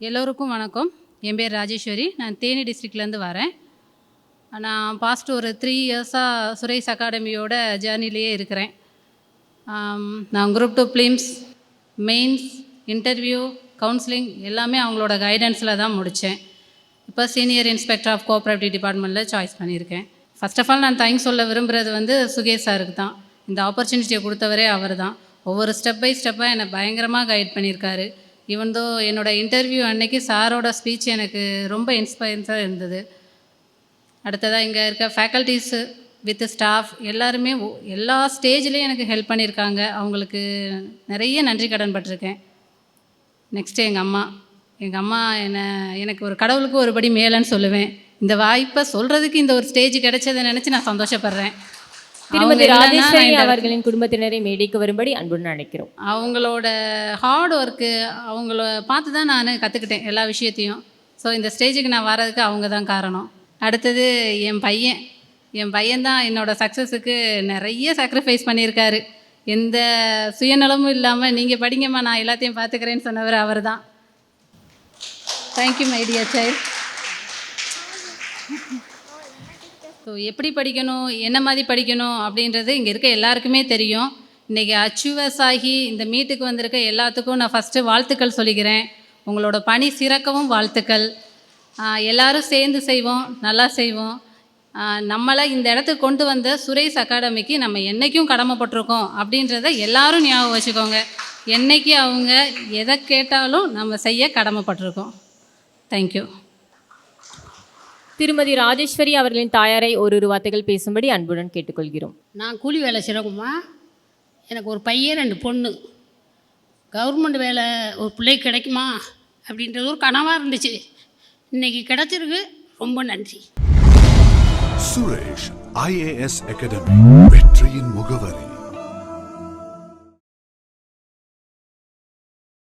எல்லோருக்கும் வணக்கம். என் பேர் ராஜேஸ்வரி. நான் தேனி டிஸ்ட்ரிக்ட்லேருந்து வரேன். நான் பாஸ்ட் ஒரு 3 இயர்ஸாக சுரேஷ் அகாடமியோட ஜேர்னிலேயே இருக்கிறேன். நான் குரூப் 2 ப்ளிம்ஸ், மெயின்ஸ், இன்டர்வியூ, கவுன்சிலிங் எல்லாமே அவங்களோட கைடன்ஸில் தான் முடித்தேன். இப்போ சீனியர் இன்ஸ்பெக்டர் ஆஃப் கோஆப்ரேட்டிவ் டிபார்ட்மெண்ட்டில் சாய்ஸ் பண்ணியிருக்கேன். ஃபர்ஸ்ட் ஆஃப் ஆல் நான் தேங்க்ஸ் சொல்ல விரும்புகிறது சுகேஷ் சாருக்கு தான். இந்த ஆப்பர்ச்சுனிட்டியை கொடுத்தவரே அவர் தான். ஒவ்வொரு ஸ்டெப் பை ஸ்டெப்பாக என்னை பயங்கரமாக கைட் பண்ணியிருக்காரு. ஈவன் தோ என்னோடய இன்டர்வியூ அன்னைக்கு சாரோட ஸ்பீச் எனக்கு ரொம்ப இன்ஸ்பைரன்ஸாக இருந்தது. அடுத்ததாக இங்கே இருக்க ஃபேக்கல்ட்டிஸு வித் ஸ்டாஃப் எல்லாருமே எல்லா ஸ்டேஜ்லேயும் எனக்கு ஹெல்ப் பண்ணியிருக்காங்க. அவங்களுக்கு நிறைய நன்றி கடன் பட்டிருக்கேன். நெக்ஸ்ட்டு எங்கள் அம்மா எனக்கு ஒரு கடவுளுக்கு ஒருபடி மேலேன்னு சொல்லுவேன். இந்த வாய்ப்பை சொல்கிறதுக்கு இந்த ஒரு ஸ்டேஜ் கிடைச்சதை நினச்சி நான் சந்தோஷப்படுறேன். திருமதி ராஜேஸ்வரி அவர்களின் குடும்பத்தினரை மேடைக்கு வரும்படி அன்புடன் அழைக்கிறோம். அவங்களோட ஹார்ட் ஒர்க்கு அவங்கள பார்த்து தான் நான் கற்றுக்கிட்டேன் எல்லா விஷயத்தையும். ஸோ இந்த ஸ்டேஜுக்கு நான் வர்றதுக்கு அவங்க தான் காரணம். அடுத்தது என் பையன் தான் என்னோடய சக்ஸஸுக்கு நிறைய சாக்ரிஃபைஸ் பண்ணியிருக்காரு. எந்த சுயநலமும் இல்லாமல் நீங்கள் படிங்கம்மா நான் எல்லாத்தையும் பார்த்துக்கிறேன்னு சொன்னவர் அவர் தான். Thank you my dear child. So எப்படி படிக்கணும், என்ன மாதிரி படிக்கணும் அப்படின்றது இங்கே இருக்க எல்லாருக்குமே தெரியும். இன்றைக்கி அச்சீவர்ஸ் ஆகி இந்த மீட்டுக்கு வந்திருக்க எல்லாத்துக்கும் நான் ஃபஸ்ட்டு வாழ்த்துக்கள் சொல்லிக்கிறேன். உங்களோட பணி சிறக்கவும் வாழ்த்துக்கள். எல்லோரும் சேர்ந்து செய்வோம், நல்லா செய்வோம். நம்மளை இந்த இடத்துக்கு கொண்டு வந்த சுரேஷ் அகாடமிக்கு நம்ம என்றைக்கும் கடமைப்பட்டிருக்கோம் அப்படின்றத எல்லாரும் ஞாபகம் வச்சுக்கோங்க. என்றைக்கு அவங்க எதை கேட்டாலும் நம்ம செய்ய கடமைப்பட்டிருக்கோம். தேங்க்யூ. திருமதி ராஜேஸ்வரி அவர்களின் தாயாரை ஒரு வார்த்தைகள் பேசும்படி அன்புடன் கேட்டுக்கொள்கிறோம். நான் கூலி வேலை செய்கிறோம்மா. எனக்கு ஒரு பையன் 2 பொண்ணு. கவர்மெண்ட் வேலை ஒரு பிள்ளைக்கு கிடைக்குமா அப்படின்றது ஒரு கனவாக இருந்துச்சு. இன்றைக்கி கிடைச்சிருக்கு. ரொம்ப நன்றி. சுரேஷ் IAS அகாடமி, வெற்றியின் முகவரி.